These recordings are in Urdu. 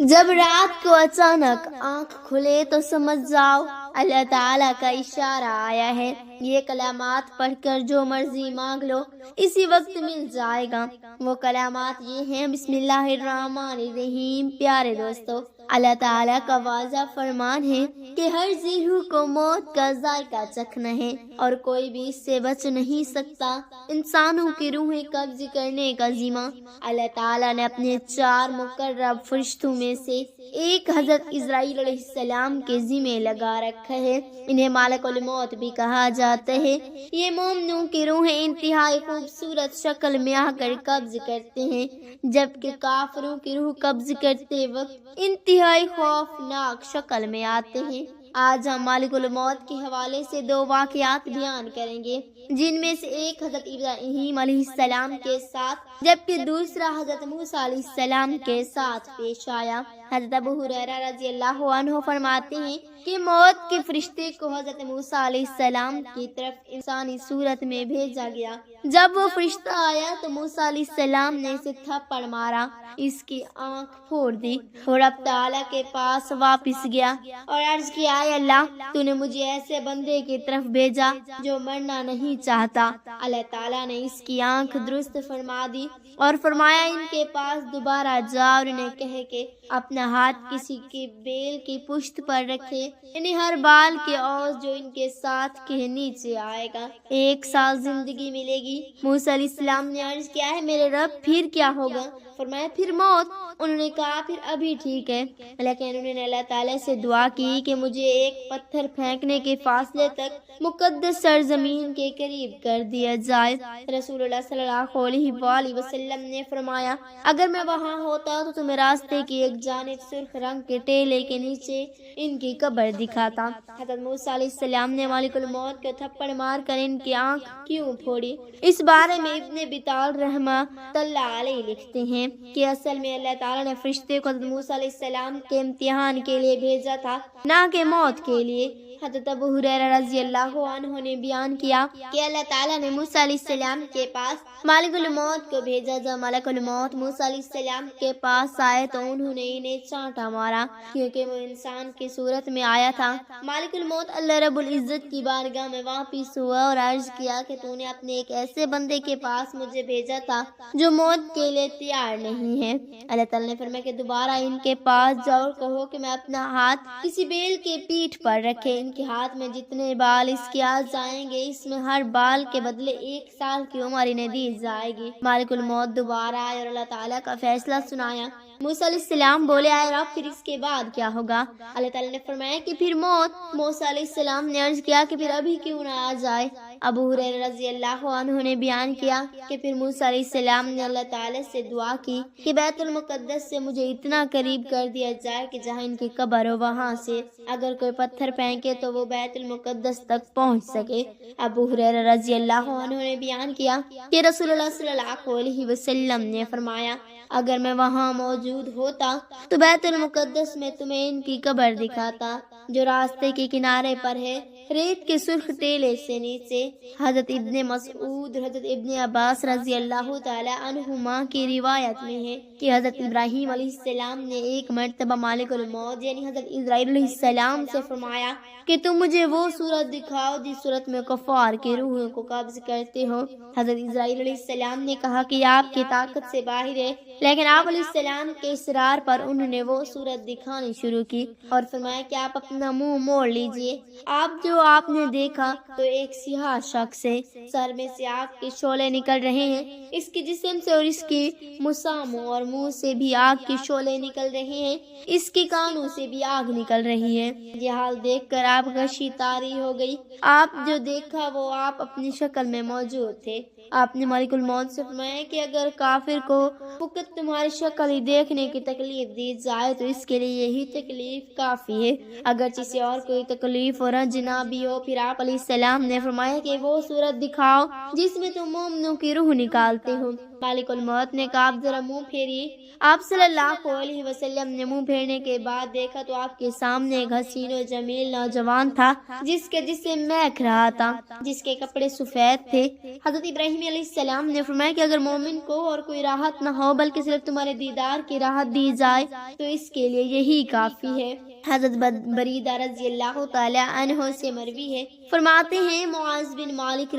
جب رات کو اچانک آنکھ کھلے تو سمجھ جاؤ اللہ تعالیٰ کا اشارہ آیا ہے۔ یہ کلمات پڑھ کر جو مرضی مانگ لو اسی وقت مل جائے گا۔ وہ کلمات یہ ہیں: بسم اللہ الرحمن الرحیم۔ پیارے دوستو، اللہ تعالیٰ کا واضح فرمان ہے کہ ہر ذی روح کو موت کا ذائقہ چکھنا ہے اور کوئی بھی اس سے بچ نہیں سکتا۔ انسانوں کی روحیں قبض کرنے کا ذمہ اللہ تعالیٰ نے اپنے 4 مقرب فرشتوں میں سے ایک حضرت اسرائیل علیہ السلام کے ذمہ لگا رکھا ہے۔ انہیں مالک الموت بھی کہا جاتا ہے۔ یہ مومنوں کی روحیں انتہائی خوبصورت شکل میں آ کر قبض کرتے ہیں، جبکہ کافروں کی روح قبض کرتے وقت انتہائی خوفناک شکل میں آتے ہیں۔ آج ہم مالک الموت کے حوالے سے 2 واقعات بیان کریں گے، جن میں سے ایک حضرت ابراہیم علیہ السلام کے ساتھ جبکہ دوسرا حضرت موسیٰ علیہ السلام کے ساتھ پیش آیا۔ حضرت ابو ہریرہ رضی اللہ عنہ فرماتے ہیں کہ موت کے فرشتے کو حضرت موسیٰ علیہ السلام کی طرف انسانی صورت میں بھیجا گیا۔ جب وہ فرشتہ آیا تو موسیٰ علیہ السلام نے اسے تھپڑ مارا، اس کی آنکھ پھوڑ دی اور رب تعالیٰ کے پاس واپس گیا اور عرض کیا: اے اللہ، تو نے مجھے ایسے بندے کی طرف بھیجا جو مرنا نہیں چاہتا۔ اللہ تعالیٰ نے اس کی آنکھ درست فرما دی اور فرمایا: ان کے پاس دوبارہ جا اور انہیں کہے کہ اپنا ہاتھ کسی کے بیل کی پشت پر رکھے، انہیں ہر بال کے عوض جو ان کے ساتھ کے نیچے آئے گا 1 سال زندگی ملے گی۔ موسیٰ علیہ السلام نے عرض کیا ہے: میرے رب، پھر کیا ہوگا؟ فرمایا: پھر موت۔ انہوں نے کہا: پھر ابھی ٹھیک ہے، لیکن انہوں نے اللہ تعالیٰ سے دعا کی کہ مجھے ایک پتھر پھینکنے کے فاصلے تک مقدس سرزمین کے قریب کر دیا جائے۔ رسول اللہ صلی اللہ علیہ وآلہ وسلم نے فرمایا: اگر میں وہاں ہوتا تو تمہیں راستے کی ایک جانب سرخ رنگ کے ٹیلے کے نیچے ان کی قبر دکھاتا۔ حضرت موسیٰ علیہ السلام نے مالک الموت کو تھپڑ مار کر ان کی آنکھ کیوں پھوڑی؟ اس بارے میں ابن بطال رحمۃ اللہ علیہ لکھتے ہیں کہ اصل میں اللہ تعالیٰ نے فرشتے کو حضرت موسیٰ علیہ السلام کے امتحان کے لیے بھیجا تھا، نہ کہ موت کے لیے۔ حضرت ابو ہریرہ رضی اللہ عنہ نے بیان کیا کہ اللہ تعالیٰ نے موسیٰ علیہ السلام کے پاس مالک الموت کو بھیجا۔ جب مالک الموت موسیٰ علیہ السلام کے پاس آئے تو انہوں نے انہیں چانٹا مارا، کیونکہ وہ انسان کی صورت میں آیا تھا۔ مالک الموت اللہ رب العزت کی بارگاہ میں واپس ہوا اور عرض کیا کہ تو نے اپنے ایک ایسے بندے کے پاس مجھے بھیجا تھا جو موت کے لیے تیار نہیں ہے۔ اللہ تعالیٰ نے فرمایا کہ دوبارہ ان کے پاس جاؤ اور کہو کہ میں اپنا ہاتھ کسی بیل کے پیٹھ پر رکھے، ان کے ہاتھ میں جتنے بال اس کے آ جائیں گے اس میں ہر بال کے بدلے 1 سال کی عمر انہیں دی جائے گی۔ مالک الموت دوبارہ آئے اور اللہ تعالیٰ کا فیصلہ سنایا۔ موسیٰ علیہ السلام بولے: آئے رب، پھر اس کے بعد کیا ہوگا؟ اللہ تعالیٰ نے فرمایا کہ پھر موت۔ موسیٰ علیہ السلام نے عرض کیا کہ پھر ابھی کیوں نہ آ جائے؟ ابو ہریرہ رضی اللہ عنہ نے بیان کیا کہ پھر موسیٰ علیہ السلام نے اللہ تعالیٰ سے دعا کی کہ بیت المقدس سے مجھے اتنا قریب کر دیا جائے کہ جہاں ان کی قبر ہو وہاں سے اگر کوئی پتھر پھینکے تو وہ بیت المقدس تک پہنچ سکے۔ ابو ہریرہ رضی اللہ عنہ نے بیان کیا کہ رسول اللہ صلی اللہ علیہ وسلم نے فرمایا: اگر میں وہاں موجود ہوتا تو بیت المقدس میں تمہیں ان کی قبر دکھاتا جو راستے کے کنارے پر ہے، ریت کے سرخ ٹیلے سے نیچے۔ حضرت ابن مسعود اور حضرت ابن عباس رضی اللہ تعالی عنہما کی روایت میں ہے کہ حضرت ابراہیم علیہ السلام نے ایک مرتبہ مالک الموت یعنی حضرت اسرائیل علیہ السلام سے فرمایا کہ تم مجھے وہ صورت دکھاؤ جس صورت میں کفار کی روحوں کو قبض کرتے ہو۔ حضرت اسرائیل علیہ السلام نے کہا کہ آپ کی طاقت سے باہر ہے، لیکن آپ علیہ السلام کے اصرار پر انہوں نے وہ صورت دکھانی شروع کی اور فرمایا کہ آپ اپنا منہ موڑ لیجئے۔ آپ نے دیکھا تو ایک سیاہ شخص ہے، سر میں سے آگ کے شعلے نکل رہے ہیں، اس کے جسم سے اور اس کی مساموں اور منہ سے بھی آگ کے شعلے نکل رہے ہیں، اس کے کانوں سے بھی آگ نکل رہی ہے۔ یہ حال دیکھ کر آپ غشی طاری ہو گئی۔ آپ جو دیکھا وہ آپ اپنی شکل میں موجود تھے۔ آپ نے مالک الموت سے فرمایا کہ اگر کافر کو فقط تمہاری شکل ہی دیکھنے کی تکلیف دی جائے تو اس کے لیے یہی تکلیف کافی ہے، اگر کسی اور کوئی تکلیف اور رنج نہ بھی ہو۔ پھر آپ علیہ السلام نے فرمایا کہ وہ صورت دکھاؤ جس میں تم مومنوں کی روح نکالتے ہو۔ مالک الموت نے کہا آپ ذرا منہ پھیریے۔ آپ صلی اللہ علیہ وسلم نے منہ پھیرنے کے بعد دیکھا تو آپ کے سامنے ایک حسین و جمیل نوجوان تھا جس کے جسم مہک رہا تھا، جس کے کپڑے سفید تھے۔ حضرت ابراہیم علیہ السلام نے فرمایا کہ اگر مومن کو اور کوئی راحت نہ ہو بلکہ صرف تمہارے دیدار کی راحت دی جائے تو اس کے لیے یہی کافی ہے۔ حضرت بریدہ رضی اللہ تعالی عنہ سے مروی ہے، فرماتے ہیں معاذ بن مالک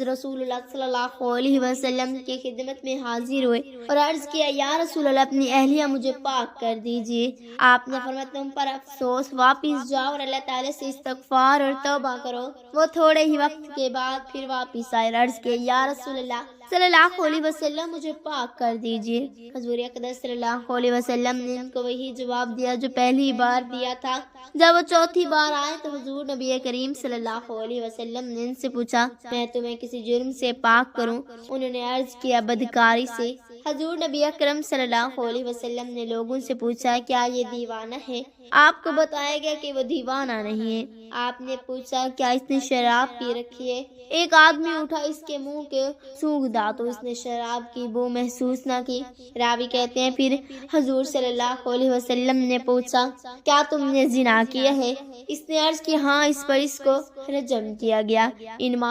رسول اللہ صلی اللہ علیہ وسلم کی خدمت میں حاضر ہوئے اور عرض کیا یا رسول اللہ اپنی اہلیہ مجھے پاک کر دیجئے۔ آپ نے فرمایا تم پر افسوس، واپس جاؤ اور اللہ تعالی سے استغفار اور توبہ کرو۔ وہ تھوڑے ہی وقت کے بعد پھر واپس آئے، عرض کیا یا رسول اللہ صلی اللہ علیہ وسلم مجھے پاک کر دیجئے۔ حضور اقدس صلی اللہ علیہ وسلم نے ان کو وہی جواب دیا جو پہلی بار دیا تھا۔ جب وہ چوتھی بار آئے تو حضور نبی کریم صلی اللہ علیہ وسلم نے ان سے پوچھا میں تمہیں کسی جرم سے پاک کروں؟ انہوں نے عرض کیا بدکاری سے۔ حضور نبی اکرم صلی اللہ علیہ وسلم نے لوگوں سے پوچھا کیا یہ دیوانہ ہے؟ آپ کو بتایا گیا کہ وہ دیوانہ نہیں ہے۔ آپ نے پوچھا کیا اس نے شراب پی رکھی ہے؟ ایک آدمی اٹھا، اس کے منہ کے سونگھ دا تو اس نے شراب کی بو محسوس نہ کی۔ راوی کہتے ہیں پھر حضور صلی اللہ علیہ وسلم نے پوچھا کیا تم نے زنا کیا ہے؟ اس نے عرض کی ہاں، اس پر اس کو رجم کیا گیا۔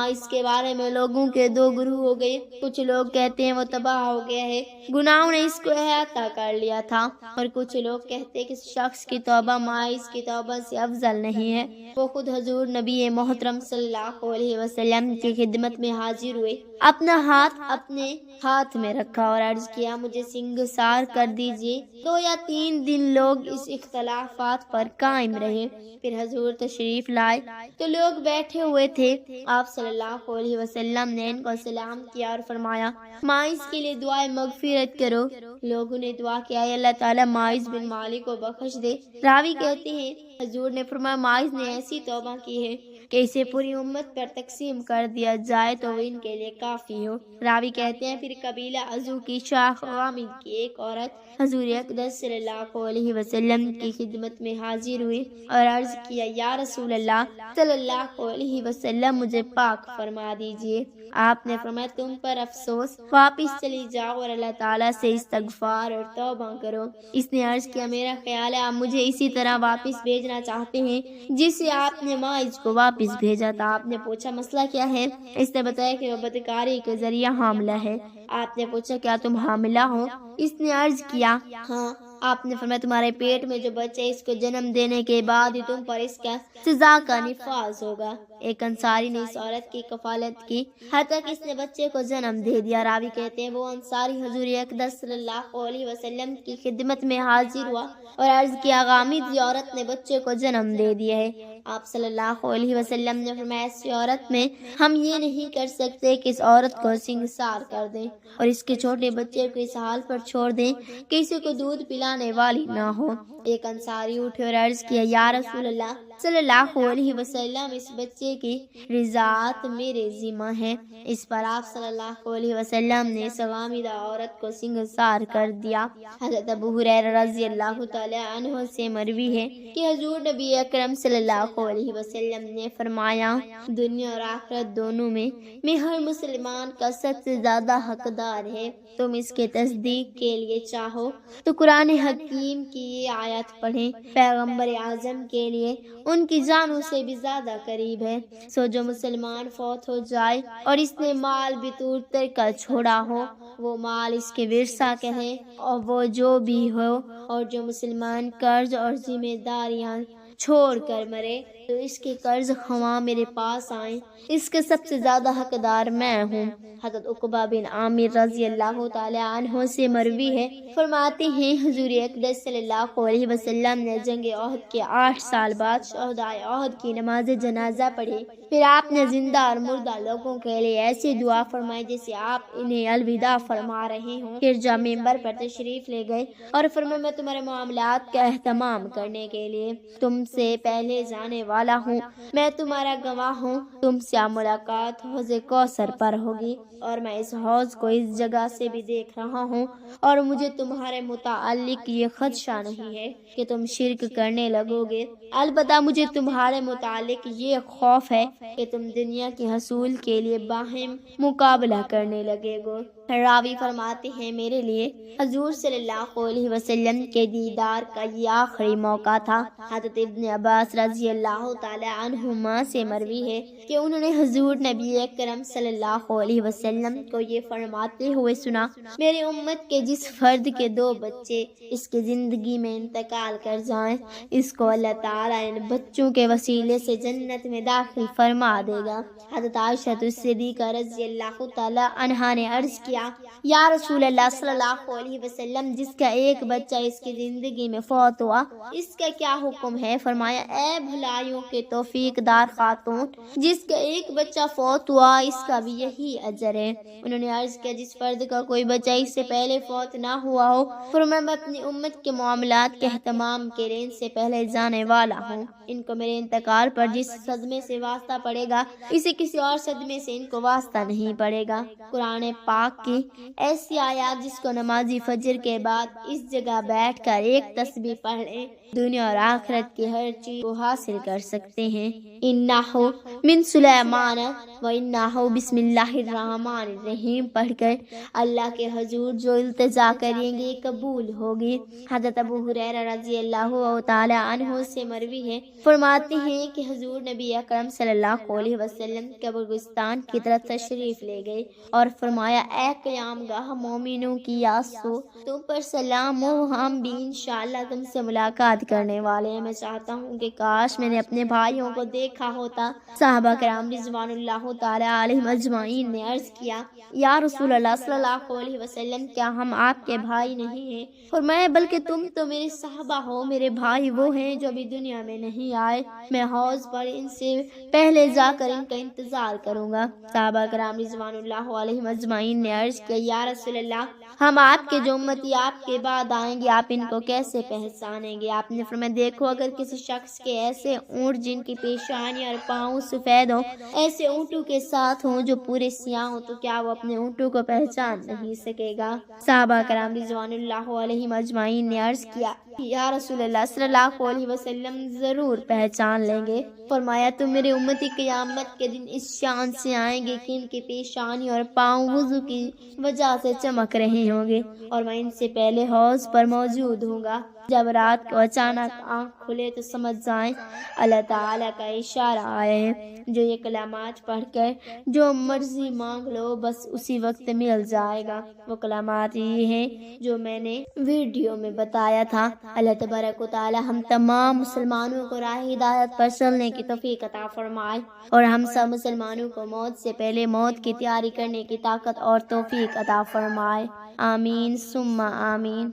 اس کے بارے میں لوگوں کے دو گروہ ہو گئے، کچھ لوگ کہتے ہیں وہ تباہ ہو گیا ہے، گناہوں نے اس کو احاطہ کر لیا تھا، اور کچھ لوگ کہتے ہیں کہ شخص کی توبہ مائز کی توبہ سے افضل نہیں ہے۔ وہ خود حضور نبی محترم صلی اللہ علیہ وسلم کی خدمت میں حاضر ہوئے، اپنا ہاتھ اپنے ہاتھ میں رکھا اور عرض کیا مجھے سنگسار کر دیجئے۔ 2 یا 3 دن لوگ اس اختلافات پر قائم رہے، پھر حضور تشریف لائے تو لوگ بیٹھے ہوئے تھے۔ آپ صلی اللہ علیہ وسلم نے ان کو سلام کیا اور فرمایا مائز کے لیے دعائے مغفرت کرو۔ لوگوں نے دعا کیا اللہ تعالیٰ مائز بن مالک کو بخش دے۔ راوی کہتے ہیں حضور نے فرمایا مائز نے ایسی توبہ کی ہے کہ اسے پوری امت پر تقسیم کر دیا جائے تو وہ ان کے لیے کافی ہو۔ راوی کہتے ہیں پھر قبیلہ عزو کی شاخ غامد کی ایک عورت حضور اقدس صلی اللہ علیہ وسلم کی خدمت میں حاضر ہوئی اور عرض کیا یا رسول اللہ صلی اللہ علیہ وسلم مجھے پاک فرما دیجئے۔ آپ نے فرمایا تم پر افسوس، واپس چلی جاؤ اور اللہ تعالیٰ سے استغفار اور توبہ کرو۔ اس نے عرض کیا میرا خیال ہے آپ مجھے اسی طرح واپس بھیجنا چاہتے ہیں جسے آپ نے مائز کو واپس بھیجا تھا۔ آپ نے پوچھا مسئلہ کیا ہے؟ اس نے بتایا کہ وہ بدکاری کے ذریعہ حاملہ ہے۔ آپ نے پوچھا کیا تم حاملہ ہو؟ اس نے عرض کیا ہاں۔ آپ نے فرمایا تمہارے پیٹ میں جو بچہ اس کو جنم دینے کے بعد ہی تم پر اس کا سزا کا نفاذ ہوگا۔ ایک انصاری نے اس عورت کی کفالت کی حتیٰ کہ اس نے بچے کو جنم دے دیا۔ راوی کہتے ہیں وہ انصاری حضور اقدس صلی اللہ علیہ وسلم کی خدمت میں حاضر ہوا اور عرض کیا غامض عورت نے بچے کو جنم دے دیا ہے۔ آپ صلی اللہ علیہ وسلم نے فرمایا ایسی عورت میں ہم یہ نہیں کر سکتے کہ اس عورت کو سنگسار کر دیں اور اس کے چھوٹے بچے کو اس حال پر چھوڑ دیں کہ کسی کو دودھ پلانے والی نہ ہو۔ ایک انصاری اٹھے اور عرض کیا یا رسول اللہ صلی اللہ علیہ وسلم اس بچے کی رضاعت میرے ذمہ ہے۔ اس پر آپ صلی اللہ علیہ وسلم نے اس غامضہ عورت کو سنگسار کر دیا۔ حضرت ابو ہریرہ رضی اللہ تعالی عنہ سے مروی ہے کہ حضور نبی اکرم صلی اللہ علیہ وسلم نے فرمایا دنیا اور آخرت دونوں میں ہر مسلمان کا سب سے زیادہ حقدار ہے۔ تم اس کے تصدیق کے لیے چاہو تو قرآن حکیم کی یہ آیت پڑھیں، پیغمبر اعظم کے لیے ان کی جانوں سے بھی زیادہ قریب ہے۔ سو جو مسلمان فوت ہو جائے اور اس نے مال بطور ترکہ چھوڑا ہو وہ مال اس کے ورثہ کہیں اور وہ جو بھی ہو، اور جو مسلمان قرض اور ذمہ داریاں چھوڑ کر مرے تو اس کے قرض خواہ میرے پاس آئیں، اس کے سب سے زیادہ حقدار میں ہوں۔ حضرت عقبہ بن عامر رضی اللہ تعالی عنہ سے مروی ہے، فرماتے ہیں حضور اقدس صلی اللہ علیہ وسلم نے جنگ احد کے 8 سال بعد شہدائے احد کی نماز جنازہ پڑھی۔ پھر آپ نے زندہ اور مردہ لوگوں کے لیے ایسی دعا فرمائی جیسے آپ انہیں الوداع فرما رہے ہوں۔ پھر جب ممبر پر تشریف لے گئے اور فرمایا میں تمہارے معاملات کا اہتمام کرنے کے لیے تم سے پہلے جانے والا ہوں، میں تمہارا گواہ ہوں، تم سے ملاقات حوض کوثر پر ہوگی اور میں اس حوض کو اس جگہ سے بھی دیکھ رہا ہوں اور مجھے تمہارے متعلق یہ خدشہ نہیں ہے کہ تم شرک کرنے لگو گے، البتہ مجھے تمہارے متعلق یہ خوف ہے کہ تم دنیا کے حصول کے لیے باہم مقابلہ کرنے لگے گو۔ راوی فرماتے ہیں میرے لیے حضور صلی اللہ علیہ وسلم کے دیدار کا یہ آخری موقع تھا۔ حضرت ابن عباس رضی اللہ تعالی عنہما سے مروی ہے کہ انہوں نے حضور نبی اکرم صلی اللہ علیہ وسلم کو یہ فرماتے ہوئے سنا، میری امت کے جس فرد کے 2 بچے اس کی زندگی میں انتقال کر جائیں، اس کو اللہ تعالیٰ ان بچوں کے وسیلے سے جنت میں داخل فرما دے گا۔ حضرت عائشہ صدیقہ رضی اللہ تعالی عنہا نے عرض کیا، یا رسول اللہ صلی اللہ علیہ وسلم، جس کا ایک بچہ اس کی زندگی میں فوت ہوا اس کا کیا حکم ہے؟ فرمایا، اے بھلائیوں کے توفیق دار خاتون، جس کا ایک بچہ فوت ہوا اس کا بھی یہی اجر ہے۔ انہوں نے عرض کیا، جس فرد کا کوئی بچہ اس سے پہلے فوت نہ ہوا ہو، فرمایا میں اپنی امت کے معاملات کے اہتمام کے لیے ان سے پہلے جانے والا ہوں، ان کو میرے انتقال پر جس صدمے سے واسطہ پڑے گا اسے کسی اور صدمے سے ان کو واسطہ نہیں پڑے گا۔ قرآن پاک کی ایسی آیات جس کو نمازی فجر کے بعد اس جگہ بیٹھ کر ایک تسبیح پڑھ لیں، دنیا اور آخرت کی ہر چیز کو حاصل کر سکتے ہیں۔ انہ من سلیمان و انہ بسم اللہ الرحمن الرحیم پڑھ کر اللہ کے حضور جو التجا کریں گے قبول ہوگی۔ حضرت ابو ہریرہ رضی اللہ تعالی عنہ سے مروی ہے، فرماتے ہیں کہ حضور نبی اکرم صلی اللہ علیہ وسلم قبرستان کی طرف تشریف لے گئے اور فرمایا، اے قیام گاہ مومنوں کی یاسو، تم پر سلام ہو، ہم بھی انشاءاللہ تم سے ملاقات کرنے والے ہیں۔ میں چاہتا ہوں کہ کاش میں نے اپنے بھائیوں کو دیکھا ہوتا۔ صحابہ کرام رضوان اللہ تعالی علیہم اجمعین نے عرض کیا، یا رسول اللہ صلی اللہ علیہ وسلم، کیا ہم آپ کے بھائی نہیں ہیں؟ فرمایا، بلکہ تم تو میرے صحابہ ہو، میرے بھائی وہ ہیں جو ابھی دنیا میں نہیں آئے، میں حوض پر ان سے پہلے جا کر ان کا انتظار کروں گا۔ صحابہ کرام رضوان اللہ علیہم اجمعین نے عرض کیا، یا رسول اللہ، ہم آپ کے جو امتی آپ کے بعد آئیں گے آپ ان کو کیسے پہچانیں گے؟ آپ نے فرمایا، دیکھو اگر کسی شخص کے ایسے اونٹ جن کی پیشانی اور پاؤں سفید ہوں ایسے اونٹوں کے ساتھ ہوں جو پورے سیاہ ہوں تو کیا وہ اپنے اونٹوں کو پہچان نہیں سکے گا؟ صحابہ کرام رضوان اللہ علیہم اجمعین نے عرض کیا، یا رسول اللہ صلی اللہ علیہ وسلم، ضرور پہچان لیں گے۔ فرمایا، تم میرے امتی قیامت کے دن اس شان سے آئیں گے کہ ان کی پیشانی اور پاؤں وضو کی وجہ سے چمک رہے ہوں گے اور میں ان سے پہلے حوض پر موجود ہوں گا۔ جب رات کو اچانک آنکھ کھلے تو سمجھ جائیں اللہ تعالیٰ کا اشارہ آیا ہے، جو یہ کلمات پڑھ کر جو مرضی مانگ لو بس اسی وقت مل جائے گا۔ وہ کلمات یہ ہیں جو میں نے ویڈیو میں بتایا تھا۔ اللہ تبارک و تعالی ہم تمام مسلمانوں کو راہ ہدایت پر چلنے کی توفیق عطا فرمائے اور ہم سب مسلمانوں کو موت سے پہلے موت کی تیاری کرنے کی طاقت اور توفیق عطا فرمائے۔ آمین ثم آمین۔